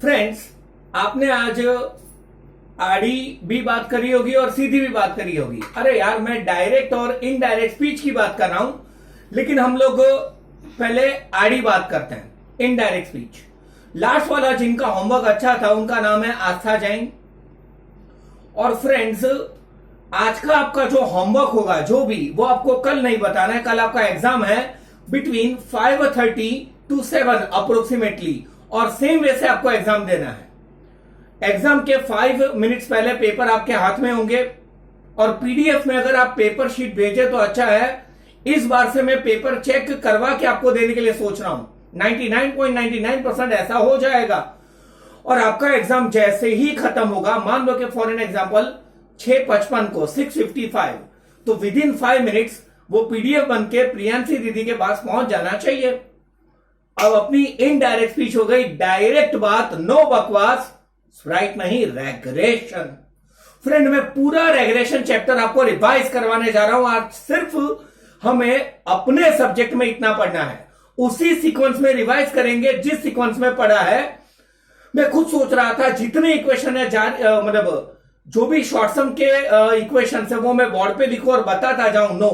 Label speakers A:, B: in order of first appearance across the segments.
A: Friends, आपने आज आड़ी भी बात करी होगी और सीधी भी बात करी होगी। अरे यार, मैं डायरेक्ट और इनडायरेक्ट स्पीच की बात कर रहा हूं, लेकिन हम लोग पहले आड़ी बात करते हैं, इनडायरेक्ट स्पीच। लास्ट वाला जिनका होमवर्क अच्छा था उनका नाम है आस्था जैन। और फ्रेंड्स, आज का आपका जो होमवर्क होगा जो भी, वो आपको कल नहीं बताना है। कल आपका एग्जाम है बिटवीन 5:30 to 7 अप्रोक्सीमेटली, और सेम वे से आपको एग्जाम देना है। एग्जाम के 5 मिनट्स पहले पेपर आपके हाथ में होंगे, और पीडीएफ में अगर आप पेपर शीट भेजे तो अच्छा है। इस बार से मैं पेपर चेक करवा के आपको देने के लिए सोच रहा हूं। 99.99% ऐसा हो जाएगा, और आपका एग्जाम जैसे ही खत्म होगा, मान लो कि फॉर एन एग्जाम्पल 6:55 को 6:55, तो विद इन 5 मिनट्स वो पीडीएफ बन के प्रियांशी दीदी के पास पहुंच जाना चाहिए। अब अपनी इनडायरेक्ट स्पीच हो गई, डायरेक्ट बात, नो बकवास, राइट नहीं, रेग्रेशन। फ्रेंड, मैं पूरा रेग्रेशन चैप्टर आपको रिवाइज करवाने जा रहा हूं। आज सिर्फ हमें अपने सब्जेक्ट में इतना पढ़ना है, उसी सीक्वेंस में रिवाइज करेंगे जिस सीक्वेंस में पढ़ा है। मैं खुद सोच रहा था जितने इक्वेशन है, मतलब जो भी शॉर्ट सम के इक्वेशन है वो मैं बोर्ड पे लिखूं और बताता जाऊं। नो,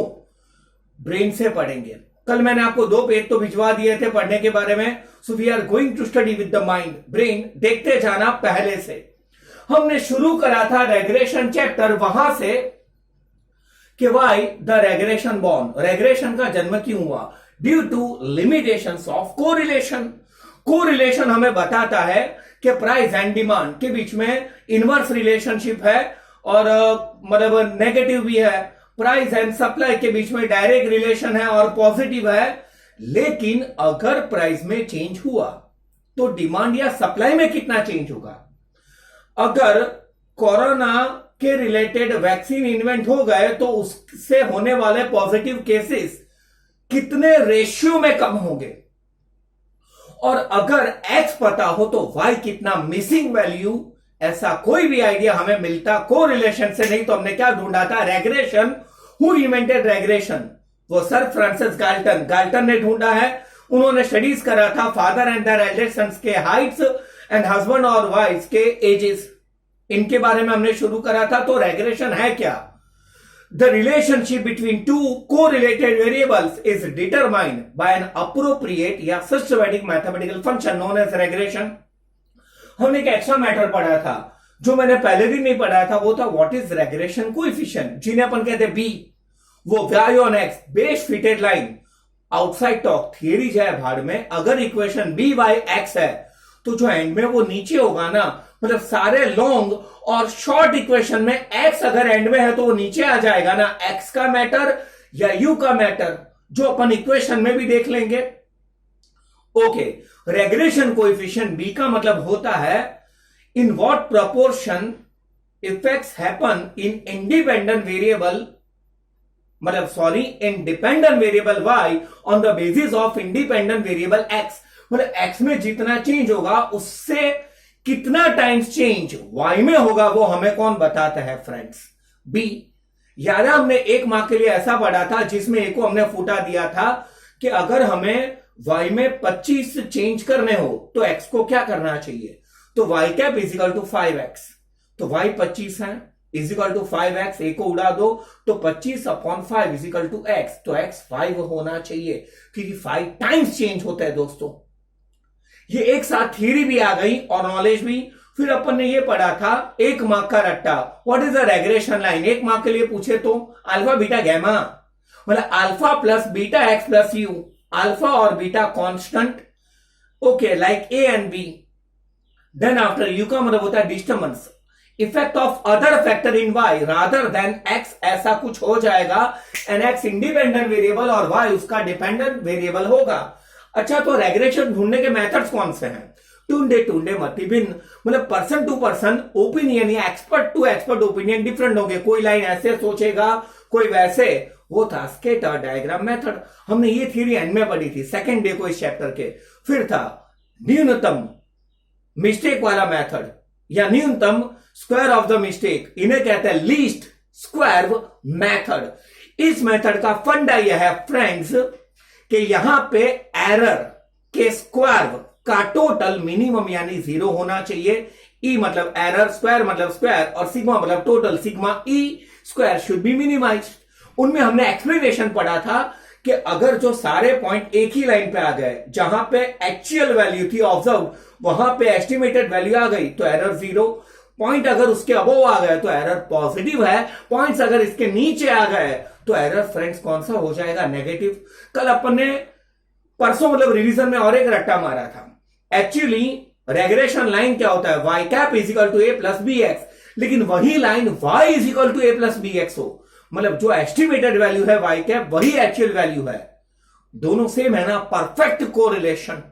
A: ब्रेन से पढ़ेंगे। कल मैंने आपको 2 पेज तो भिजवा दिए थे पढ़ने के बारे में। So we are going to study with the mind, brain. देखते जाना पहले से। हमने शुरू करा था रेग्रेशन चैप्टर वहां से कि why the regression born, regression का जन्म क्यों हुआ, due to limitations of correlation. Correlation हमें बताता है कि प्राइस एंड डिमांड के बीच में इनवर्स रिलेशनशिप है, और मतलब नेगेटिव भी है। प्राइस एंड सप्लाई के बीच में डायरेक्ट रिलेशन है और पॉजिटिव है। लेकिन अगर प्राइस में चेंज हुआ तो डिमांड या सप्लाई में कितना चेंज होगा। अगर कोरोना के रिलेटेड वैक्सीन इन्वेंट हो गए तो उससे होने वाले पॉजिटिव केसेस कितने रेशियो में कम होंगे, और अगर एक्स पता हो तो वाई कितना मिसिंग वैल्यू। ऐसा कोई भी आइडिया हमें मिलता कोरिलेशन से नहीं, तो हमने क्या ढूंढा था, रेग्रेशन। Who invented regression? वो सर फ्रांसिस गाल्टन ने ढूंढा है। उन्होंने स्टडीज करा था father and their eldest sons के हाइट्स एंड हस्बैंड और वाइफ्स के एजेस, इनके बारे में हमने शुरू करा था। तो रेग्रेशन है क्या? The relationship between 2 correlated variables is determined by an appropriate या systematic mathematical function known as regression। हमने एक एक्स्ट्रा मैटर पढ़ा था जो मैंने पहले दिन नहीं पढ़ा था, वो था व्हाट इज रेग्रेशन कोएफिशिएंट, जिन्हें अपन कहते हैं बी। वो y on x base fitted line, outside talk, theory जाए भाड़ में। अगर इक्वेशन b by x है तो जो एंड में वो नीचे होगा ना, मतलब सारे लॉन्ग और शॉर्ट इक्वेशन में x अगर एंड में है तो वो नीचे आ जाएगा ना, x का मैटर या u का मैटर, जो अपन इक्वेशन में भी देख लेंगे। ओके, रेग्रेशन कोएफिशिएंट b का मतलब होता है in what proportion effects happen in independent variable, मतलब sorry, in dependent variable y on the basis of independent variable x। मतलब x में जितना चेंज होगा उससे कितना टाइम्स चेंज y में होगा, वो हमें कौन बताता है फ्रेंड्स? b। याद है हमने 1 मार्क के लिए ऐसा पढ़ा था जिसमें a को हमने फूटा दिया था कि अगर हमें y में 25 चेंज करने हो तो x को क्या करना चाहिए। तो y cap is equal to 5x, तो y 25 है is equal to 5x, a को उड़ा दो तो 25/5 इज इक्वल टू x, तो x 5 होना चाहिए क्योंकि 5 टाइम्स चेंज होता है दोस्तों। ये एक साथ थियरी भी आ गई और नॉलेज भी। फिर अपन ने ये पढ़ा था 1 मार्क का रट्टा, what is the regression line. 1 mark के लिए पूछे तो अल्फा बीटा गैमा, मतलब alpha plus beta x plus u, alpha और beta constant, okay, like a and b. Then after u का मतलब होता है disturbance, effect of other factor in y rather than x, ऐसा कुछ हो जाएगा। एंड एक्स इंडिपेंडेंट वेरिएबल और वाई उसका डिपेंडेंट वेरिएबल होगा। अच्छा, तो रेग्रेशन ढूंढने के मेथड्स कौन से हैं? टूंडे मती भिन्न, मतलब पर्सन टू पर्सन ओपिनियन या expert to expert opinion different होंगे। कोई लाइन ऐसे सोचेगा, कोई वैसे। वो था स्केटर डायग्राम मेथड, हमने ये थ्योरी एंड में पढ़ी थी सेकंड डे को इस चैप्टर के। फिर था न्यूनतम मिस्टेक वाला मेथड या न्यूनतम स्क्वायर ऑफ द मिस्टेक, इन्हें कहते हैं लीस्ट स्क्वायर मेथड। इस मेथड का फंडा यह है फ्रेंड्स कि यहां पे एरर के स्क्वायर का टोटल मिनिमम यानी 0 होना चाहिए। ई मतलब एरर, स्क्वायर मतलब स्क्वायर और सिग्मा मतलब total, sigma E square should be minimised. उनमें हमने एक्सप्लेनेशन पढ़ा था कि अगर जो सारे पॉइंट एक ही लाइन पे आ गए, जहां पे एक्चुअल वैल्यू थी ऑब्जर्व, वहां पे एस्टिमेटेड वैल्यू आ गई तो एरर 0। पॉइंट अगर उसके अबोव आ गए तो एरर पॉजिटिव है, पॉइंट्स अगर इसके नीचे आ गए तो एरर फ्रेंड्स कौन सा हो जाएगा, नेगेटिव। कल अपन ने परसों मतलब रिवीजन में और एक रट्टा मारा था। एक्चुअली रेग्रेशन लाइन क्या होता है, Y cap is equal to A plus B X, लेकिन वही line Y is equal to A plus B X हो, मतलब जो एस्टिमेटेड वैल्यू है वाई कैप वही एक्चुअल वैल्यू है, दोनों सेम है ना, परफेक्ट कोरिलेशन,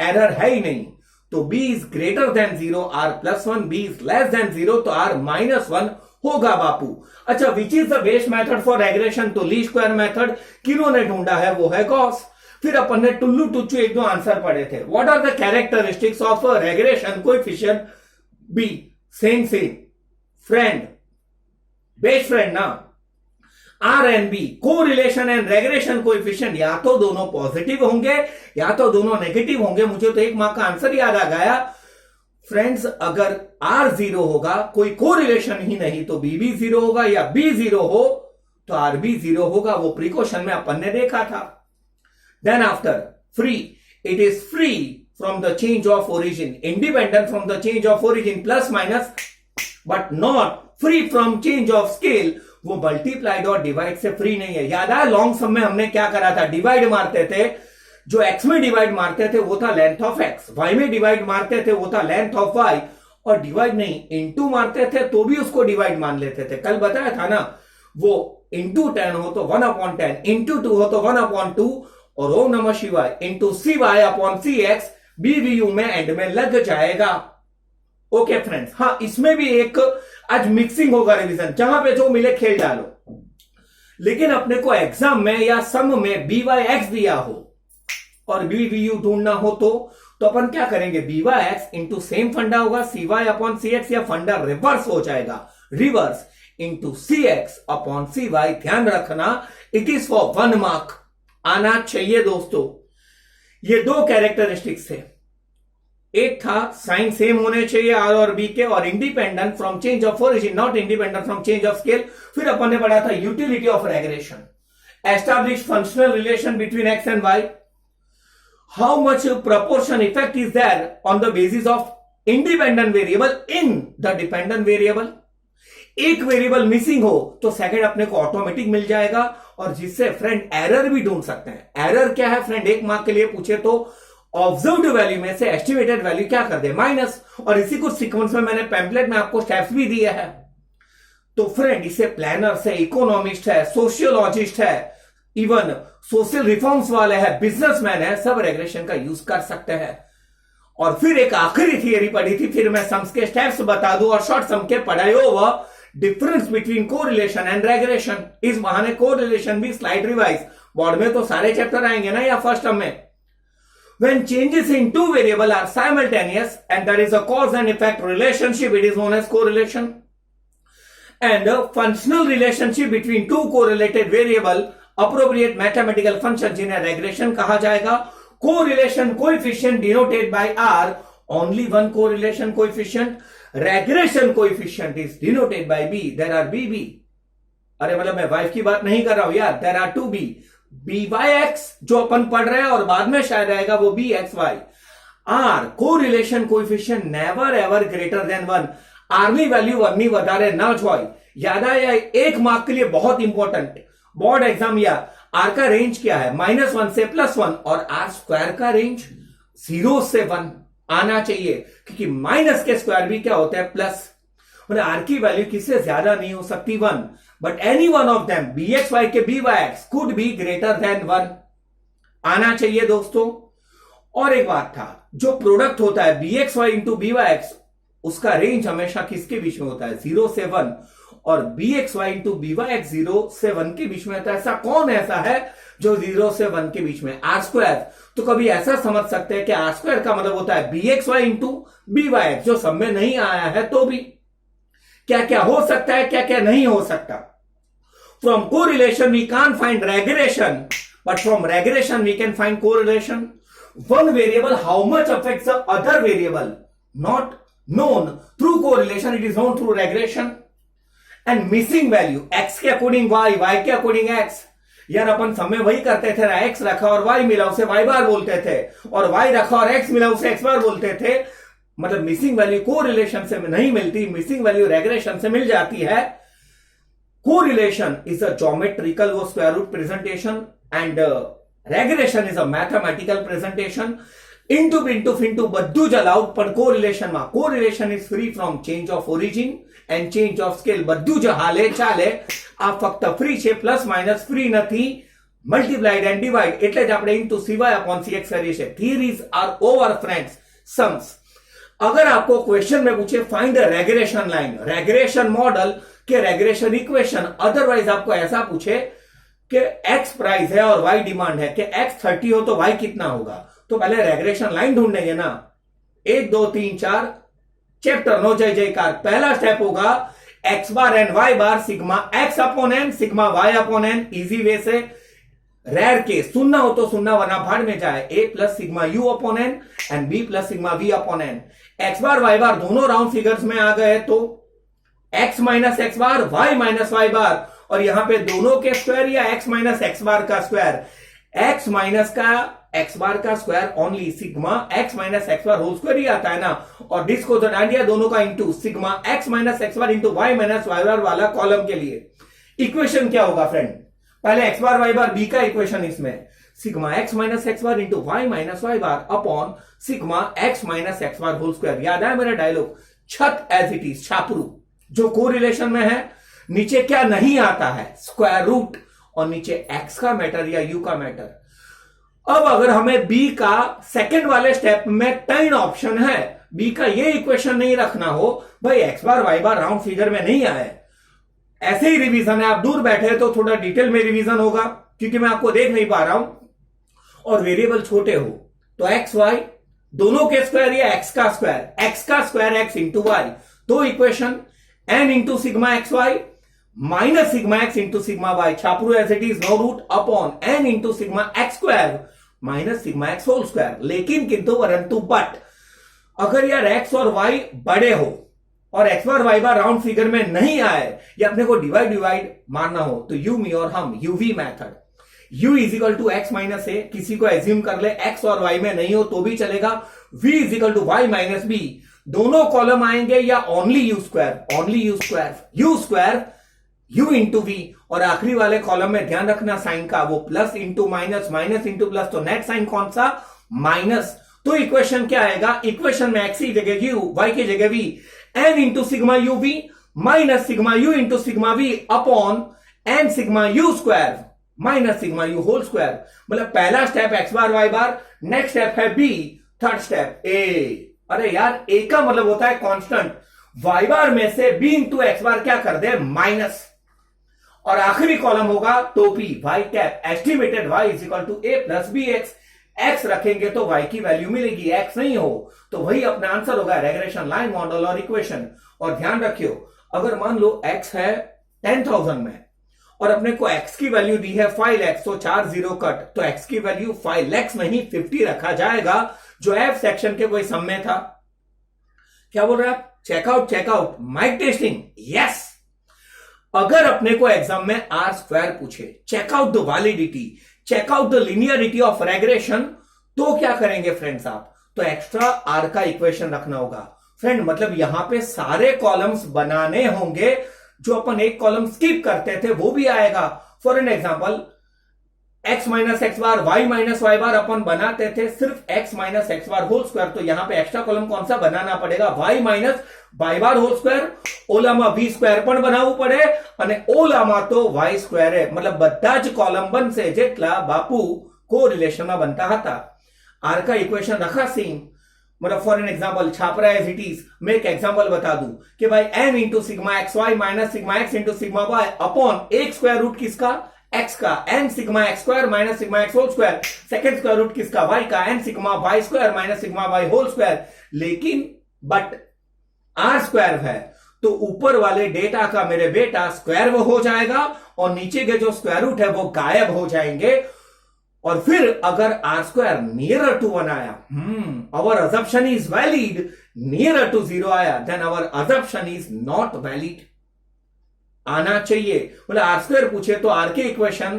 A: एरर है ही नहीं। तो b is greater than 0, r plus 1, b is less than 0 तो r माइनस 1 होगा बापू। अच्छा, which is the best method for regression, तो लीस्ट स्क्वायर मेथड किन्होंने ढूंढा है, वो है गॉस। फिर अपन ने टुल्लू टुच्चू एक दो आंसर पढ़े थे। What are the characteristics of regression coefficient b, same friend, best friend ना, r and b, correlation and regression coefficient या तो दोनों पॉजिटिव होंगे या तो दोनों नेगेटिव होंगे। मुझे तो एक मार्क का आंसर याद आ गया फ्रेंड्स, अगर आर 0 होगा, कोई कोरिलेशन ही नहीं, तो बी भी 0 होगा, या बी 0 हो तो आर भी 0 होगा। वो प्रिकॉशन में अपन ने देखा था। Then after free, it is free from the change of origin, independent from the change of origin, plus minus, but not free from change of scale. वो मल्टीप्लाइड और डिवाइड से फ्री नहीं है। याद है लॉन्ग सम में हमने क्या करा था, डिवाइड मारते थे, जो एक्स में डिवाइड मारते थे वो था लेंथ ऑफ एक्स, वाई में डिवाइड मारते थे वो था लेंथ ऑफ वाई, और डिवाइड नहीं इनटू मारते थे तो भी उसको डिवाइड मान लेते थे। कल बताया था ना, वो इंटू 10 हो तो 1/10, इंटू 2 हो तो 1/2, और ओम नमः शिवाय इंटू सी वाई अपॉन सी एक्स बीवीयू में एंड में लग जाएगा। ओके फ्रेंड्स, हाँ इसमें भी एक आज मिक्सिंग होगा रिवीजन, जहां पे जो मिले खेल डालो। लेकिन अपने को एग्जाम में या सम में बी वाई एक्स दिया हो और बी वी यू ढूंढना हो तो अपन क्या करेंगे, B Y X into same funda होगा C Y upon C X, या फंडा रिवर्स हो जाएगा, reverse into C X upon C Y. ध्यान रखना, इट इज फॉर 1 मार्क, आना चाहिए दोस्तों। ये दो कैरेक्टरिस्टिक्स थे, एक था साइन सेम होने चाहिए आर और बी के, और independent from change of origin, not independent from change of scale. फिर अपन ने पढ़ा था utility of regression, establish functional relation between X and Y, how much proportion effect is there on the basis of independent variable in the dependent variable. एक variable missing हो तो second अपने को ऑटोमेटिक मिल जाएगा, और जिससे फ्रेंड एरर भी ढूंढ सकते हैं। एरर क्या है फ्रेंड, एक मार्क के लिए पूछे तो ऑब्जर्व्ड वैल्यू में से एस्टिमेटेड वैल्यू क्या कर दे, माइनस, और इसी को सीक्वेंस में मैंने पैम्पलेट में आपको स्टेप्स भी दिए हैं। तो फ्रेंड इसे प्लानर्स है, इकोनॉमिस्ट है, सोशियोलॉजिस्ट है, इवन सोशल रिफॉर्म्स वाले हैं, बिजनेसमैन है, सब रेग्रेशन का यूज कर सकते हैं। और फिर एक आखिरी थियरी पढ़ी थी, फिर मैं सम्स के स्टेप्स बता दूं, और शॉर्ट सम के पढ़ाई हुआ difference between correlation and regression. इस बहाने कोरिलेशन भी स्लाइड रिवाइज, बोर्ड में तो सारे चैप्टर आएंगे ना, या फर्स्ट टर्म में। When changes in two variables are simultaneous and there is a cause and effect relationship, it is known as correlation. And a functional relationship between two correlated variable, appropriate mathematical function जिन्हें regression कहा जाएगा। Correlation coefficient denoted by R, only one correlation coefficient. Regression coefficient is denoted by B. There are BB. अरे मतलब मैं wife की बात नहीं कर रहा हूं यार, there are 2B. B Y X जो अपन पढ़ रहे हैं और बाद में शायद आएगा वो B x Y. R correlation coefficient never ever greater than 1, आरनी वैल्यू 1 नहीं વધારે ना જોઈ। याद आया, एक मार्क के लिए बहुत इंपॉर्टेंट बोर्ड एग्जाम, या आर का रेंज क्या है, -1 से +1, और आर स्क्वायर का रेंज 0 से 1 आना चाहिए, क्योंकि माइनस के स्क्वायर भी क्या होता है, प्लस। मतलब आर की वैल्यू किससे ज्यादा नहीं हो सकती 1, but any one of them b x y के b Y x could be greater than 1 आना चाहिए दोस्तों। और एक बात था, जो प्रोडक्ट होता है B x Y into B Y X, उसका रेंज हमेशा किसके बीच में होता है, 0 से 1, और B x Y into B Y X 0 से 1 के बीच में होता है। ऐसा कौन ऐसा है जो 0 से 1 के बीच में, आर स्क्वायर। तो कभी ऐसा समझ सकते हैं कि आर स्क्वायर का मतलब होता है B x Y into B Y X, जो सब में नहीं आया है। तो भी क्या क्या हो सकता है, क्या क्या नहीं हो सकता। From correlation we can't find regression, but from regression we can find correlation. one variable how much affects the other variable not known through correlation, it is known through regression. And missing value x के according y के according x, यार अपन समय वही करते थे, x रखा और y मिला उसे y बार बोलते थे, और y रखा और x मिला उसे x बार बोलते थे। मतलब मिसिंग वैल्यू कोरिलेशन से नहीं मिलती, मिसिंग वैल्यू रेग्रेशन से मिल जाती है। कोरिलेशन इज अ ज्योमेट्रिकल वो square root presentation and regression is a mathematical presentation. इंटू बद्दू जलाउ पण correlation is free from change of origin and change of scale. बद्दू ज हाले चाले, આ ફક્ત ફ્રી છે, પ્લસ માઇનસ ફ્રી નથી, મલ્ટીપ્લાઇડ એન્ડ ડિવાઇડ એટલે જ આપણે ઇન્ટુ cy अपॉन cx કરીએ છીએ। Theories are over friends, sums. अगर आपको क्वेश्चन में पूछे find the regression line, regression model के रेग्रेशन इक्वेशन, अदरवाइज आपको ऐसा पूछे कि x प्राइस है और y डिमांड है कि x 30 हो तो y कितना होगा, तो पहले रेग्रेशन लाइन ढूंढेंगे ना। 1 2 3 4 चैप्टर नो जय जयकार। पहला स्टेप होगा x bar and y bar sigma x upon n sigma y upon n। Easy way से, रेयर केस सुनना हो तो सुनना वरना भाड़ में जाए। a plus sigma u upon n and b plus sigma v upon n। x bar y बार दोनों राउंड फिगर्स में आ गए तो x minus x bar y minus y बार, और यहां पे दोनों के स्क्वायर या x माइनस एक्स बार का स्क्वायर, x माइनस का एक्स बार का square only sigma x minus x bar whole square ही आता है ना। और डिस्क को डाल दिया दोनों का into sigma x minus x bar into y minus y bar वाला कॉलम के लिए। इक्वेशन क्या होगा फ्रेंड, पहले x bar y bar b का इक्वेशन, इसमें sigma x minus x bar into y minus y bar upon sigma x minus x bar whole square. याद है मेरा डायलॉग, छत एज इट इज, छापरू जो कोरिलेशन में है। नीचे क्या नहीं आता है, स्क्वायर रूट, और नीचे x का मैटर या u का मैटर। अब अगर हमें b का सेकंड वाले स्टेप में 10 ऑप्शन है, b का ये इक्वेशन नहीं रखना हो, भाई x बार y बार राउंड फिगर में नहीं आए, ऐसे ही रिवीजन है, आप दूर बैठे तो थोड़ा डिटेल में रिवीजन होगा क्योंकि मैं आपको देख नहीं पा रहा हूं, और वेरिएबल छोटे हो तो एक्स वाई दोनों के स्क्वायर या x का स्क्वायर x इंटू वाई, तो equation n into sigma X Y minus sigma x into sigma Y, छापरू as it is, no root, upon n into sigma X square minus sigma X whole square. लेकिन किंतु परंतु but अगर यार x और y बड़े हो और x बार y बार राउंड फिगर में नहीं आए या अपने को डिवाइड मारना हो तो यू मी और हम u v method, u is equal to x minus a, किसी को एज्यूम कर ले x और y में नहीं हो तो भी चलेगा, v is equal to Y minus B, दोनों कॉलम आएंगे या only U square u into V, और आखिरी वाले कॉलम में ध्यान रखना साइन का, वो plus into minus, minus into plus, तो नेट साइन कौन सा, माइनस। तो इक्वेशन क्या आएगा, इक्वेशन में x की जगह u, y की जगह v, n into sigma U V minus sigma U into sigma V upon n sigma U square minus sigma U whole square. मतलब पहला step x bar y bar, next step है b, third step a। अरे यार a का मतलब होता है constant, y बार में से b इंटू एक्स बार क्या कर दे, माइनस, और आखिरी कॉलम होगा तो p, y cap, estimated y is equal to a plus B X. x रखेंगे तो y की वैल्यू मिलेगी, x नहीं हो तो वही अपना आंसर होगा, रेग्रेशन लाइन मॉडल और इक्वेशन। और ध्यान रखियो, अगर मान लो x है 10,000 में और अपने को x की वैल्यू दी है 5 लाख, तो 4 जीरो कट, तो x की वैल्यू 5 लाख नहीं 50 रखा जाएगा, जो f सेक्शन के कोई सम में था। क्या बोल रहे आप, चेकआउट माइक टेस्टिंग, यस। अगर अपने को एग्जाम में आर स्क्वायर पूछे, checkout the validity, checkout the linearity of regression, तो क्या करेंगे फ्रेंड्स आप, तो एक्स्ट्रा आर का इक्वेशन रखना होगा फ्रेंड। मतलब यहां पे सारे कॉलम्स बनाने होंगे, जो अपन एक कॉलम स्किप करते थे वो भी आएगा। For an example x minus x bar y minus y bar अपन बनाते थे सिर्फ x minus x bar whole square, तो यहां पे एक्स्ट्रा कॉलम कौन सा बनाना पड़ेगा, y minus y bar whole square, ओलामा v स्क्वायर पण बनावવું પડે અને ઓલામાં તો y સ્ક્વેર है। मतलब બધા જ કોલમ બનશે જેટલા બાપુ કોરિલેશનમાં બનતા હતા। आर का इक्वेशन रखा सेम, मतलब फॉर एन एग्जांपल छापरा एज इट इज। मैं एक एग्जांपल बता दूं कि भाई n into sigma X Y minus sigma X into sigma Y upon एक स्क्वायर रूट किसका, x का, n sigma X square minus sigma X whole square, second square root किसका, y का, n sigma Y square minus sigma Y whole square. लेकिन but r square है तो ऊपर वाले डेटा का मेरे बेटा स्क्वायर वो हो जाएगा और नीचे के जो स्क्वायर रूट है वो गायब हो जाएंगे। और फिर अगर आर स्क्वायर नियरर टू 1 आया, our assumption is valid, nearer to 0 आया, then our assumption is not valid. आना चाहिए, बोले आर स्क्वायर पूछे तो आर के इक्वेशन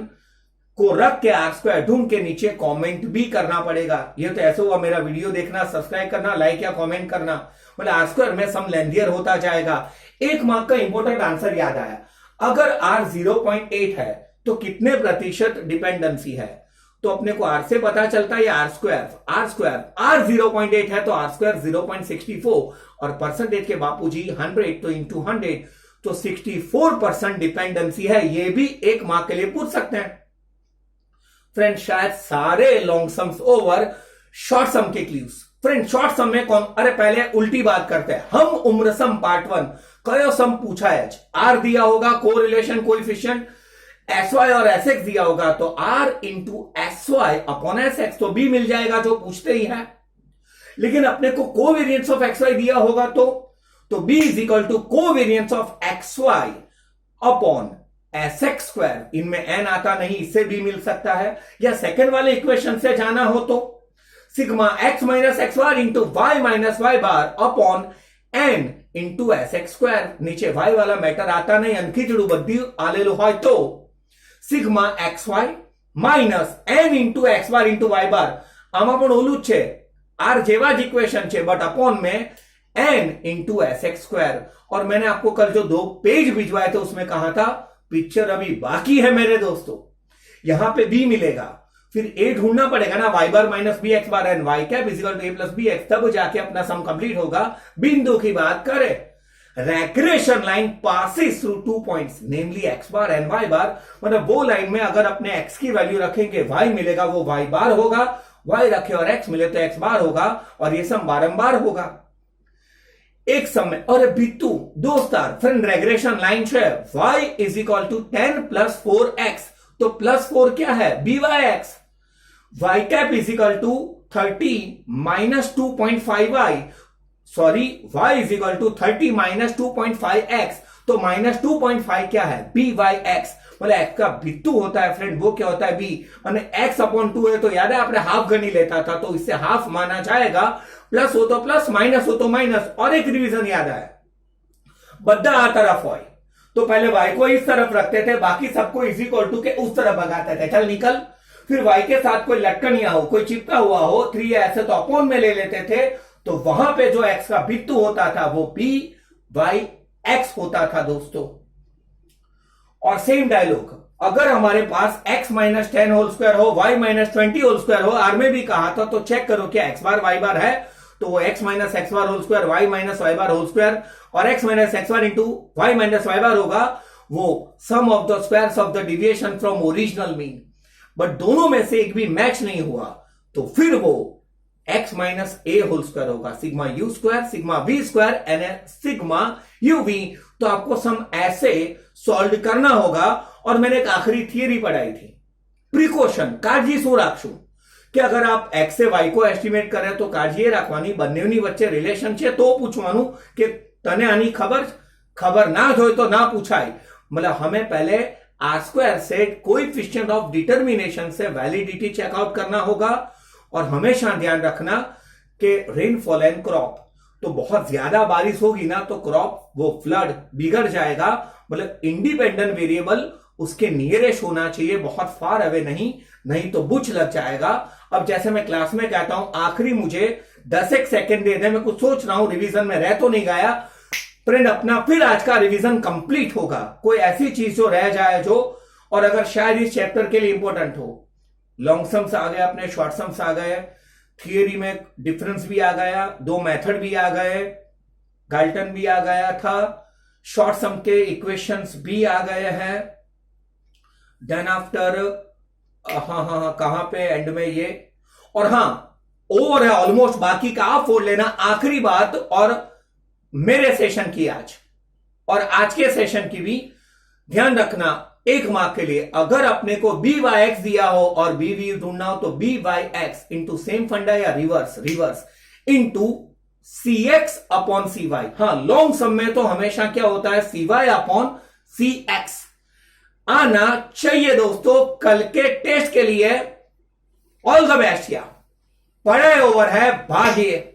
A: को रख के आर स्क्वायर ढूंढ के नीचे कमेंट भी करना पड़ेगा। ये तो ऐसे हुआ मेरा वीडियो देखना, सब्सक्राइब करना, लाइक या कमेंट करना। बोले आर स्क्वायर में सम लेंथियर होता जाएगा। 1 मार्क का इंपॉर्टेंट आंसर याद आया, अगर आर 0.8 है तो कितने प्रतिशत डिपेंडेंसी है? तो अपने को आर से पता चलता है आर स्क्वायर आर 0.8 है तो आर स्क्वायर 0.64 और परसेंटेज के बापूजी 100 तो इंटू 100 तो 64% डिपेंडेंसी है। ये भी 1 मार्क के लिए पूछ सकते हैं। फ्रेंड शायद सारे लॉन्ग सम्स ओवर, शॉर्ट सम के क्लूज। फ्रेंड शॉर्ट सम में कौन, अरे पहले उल्टी बात करते हैं, हम उम्र सम पार्ट 1 कयो सम पूछा है, आर दिया होगा कोरिलेशन कोएफिशिएंट, एस वाई और एस एक्स दिया होगा तो R into S Y upon S X तो बी मिल जाएगा जो पूछते ही है। लेकिन अपने को कोवेरिएंस ऑफ एक्स वाई दिया होगा तो B is equal to covariance of X Y upon S x square. इनमें एन आता नहीं, इससे भी मिल सकता है। या सेकेंड वाले इक्वेशन से जाना हो तो sigma x minus x bar into y minus y bar upon n into s x square. नीचे वाई वाला मैटर आता नहीं, अनखीचड़ू बद्दी आलेलू હોય तो sigma xy minus n into x bar into y bar, આમાં પણ ઓલું જ છે, આર જેવા જ ઇક્વેશન છે બટ अपॉन में n into s x square. और मैंने आपको कल जो 2 पेज भिजवाए थे उसमें कहा था पिक्चर अभी बाकी है मेरे दोस्तों। यहां पे b मिलेगा, फिर a ढूंढना पड़ेगा ना, y bar minus B X bar N Y cap is equal to a plus B X, तब जाके अपना सम कंप्लीट होगा। बिंदु की बात करें, regression line passes through 2 points namely x bar and y bar, मतलब वो लाइन में अगर अपने एक्स की वैल्यू रखेंगे वाई मिलेगा वो वाई बार होगा, वाई रखे और एक्स मिले तो एक्स बार होगा, और ये सम बारंबार होगा एक समय। और बिट्टू दोस्तार फ्रेंड रेग्रेशन लाइन है y is equal to 10 plus 4x, तो प्लस 4 क्या है B Y X, Y cap is equal to 30 minus 2.5y, sorry y is equal to 30 minus 2.5x, तो माइनस 2.5 क्या है बी वाई एक्स, मतलब x का बिट्टू होता है फ्रेंड वो क्या होता है b, और x अपॉन 2 है तो याद है आपने हाफ गनी लेता था तो इससे हाफ माना जाएगा, प्लस हो तो प्लस माइनस हो तो माइनस। और एक रिवीजन याद आया, बद्दा आ तरफ हो तो पहले y को इस तरफ रखते थे, बाकी सबको इज इक्वल टू के उस तरफ भगाते थे, चल निकल। फिर y के साथ कोई लटकनिया हो, कोई चिपका हुआ हो 3 ऐसे तो अपॉन में ले लेते थे, तो वहां पे जो x का बिट्टू होता था वो b वाई एक्स होता था दोस्तों। और सेम डायलॉग अगर हमारे पास x माइनस 10 होल स्क्वायर हो, y माइनस 20 होल स्क्वायर हो, आर में भी कहा था, तो चेक करो क्या x बार y बार है, तो वो x minus x bar whole square y minus y bar whole square, और x minus x bar into y minus y bar होगा वो sum of the squares of the deviation from original mean. But दोनों में से एक भी match नहीं हुआ तो फिर वो x minus A whole square होगा, sigma U square sigma V square N sigma U V. तो आपको सम ऐसे सॉल्व करना होगा। और मैंने एक आखिरी थियरी पढ़ाई थी, प्रिकॉशन काळजी શું રાખશું કે અગર આપ x से y को એસ્ટિમેટ કરે તો કાળજી એ રાખવાની બંનેની વચ્ચે રિલેશન છે તો પૂછવાનું કે તને આની ખબર ના જ હોય તો ના પૂછાય। मतलब हमें पहले आर स्क्वायर से कोएफिशिएंट ऑफ डिटर्मिनेशन से वैलिडिटी चेकआउट करना होगा। और हमेशा ध्यान रखना कि रेनफॉल एंड क्रॉप, तो बहुत ज्यादा बारिश होगी ना तो क्रॉप वो फ्लड बिगड़ जाएगा, मतलब इंडिपेंडेंट वेरिएबल उसके नियरेस्ट होना चाहिए, बहुत फार अवे नहीं तो बुच लग जाएगा। अब जैसे मैं क्लास में कहता हूं आखिरी मुझे 10 सेकंड दे दे, मैं कुछ सोच रहा हूं, रिवीजन में रह तो नहीं गया फ्रेंड अपना, फिर आज का रिवीजन कंप्लीट होगा। कोई ऐसी चीज जो रह जाए जो, और अगर शायद इस चैप्टर के लिए इंपॉर्टेंट हो, लॉन्ग सम्स आ गए अपने, शॉर्ट सम्स आ गए, थियरी में डिफरेंस भी आ गया, 2 मेथड भी आ गए, गाल्टन भी आ गया था, शॉर्ट सम के इक्वेशंस भी आ गए हैं। देन आफ्टर हाँ कहां पे एंड में ये, और हाँ ओवर है ऑलमोस्ट, बाकी का आप फोड़ लेना। आखिरी बात और मेरे सेशन की आज और आज के सेशन की भी ध्यान रखना, 1 मार्क के लिए अगर अपने को बी वाई एक्स दिया हो और बी वी ढूंढना हो तो B Y X into same फंडा या reverse into C X upon C Y. हाँ लॉन्ग सम में तो हमेशा क्या होता है C Y upon C X आना चाहिए दोस्तों। कल के टेस्ट के लिए ऑल द बेस्ट। या बड़े ओवर है, भागिए।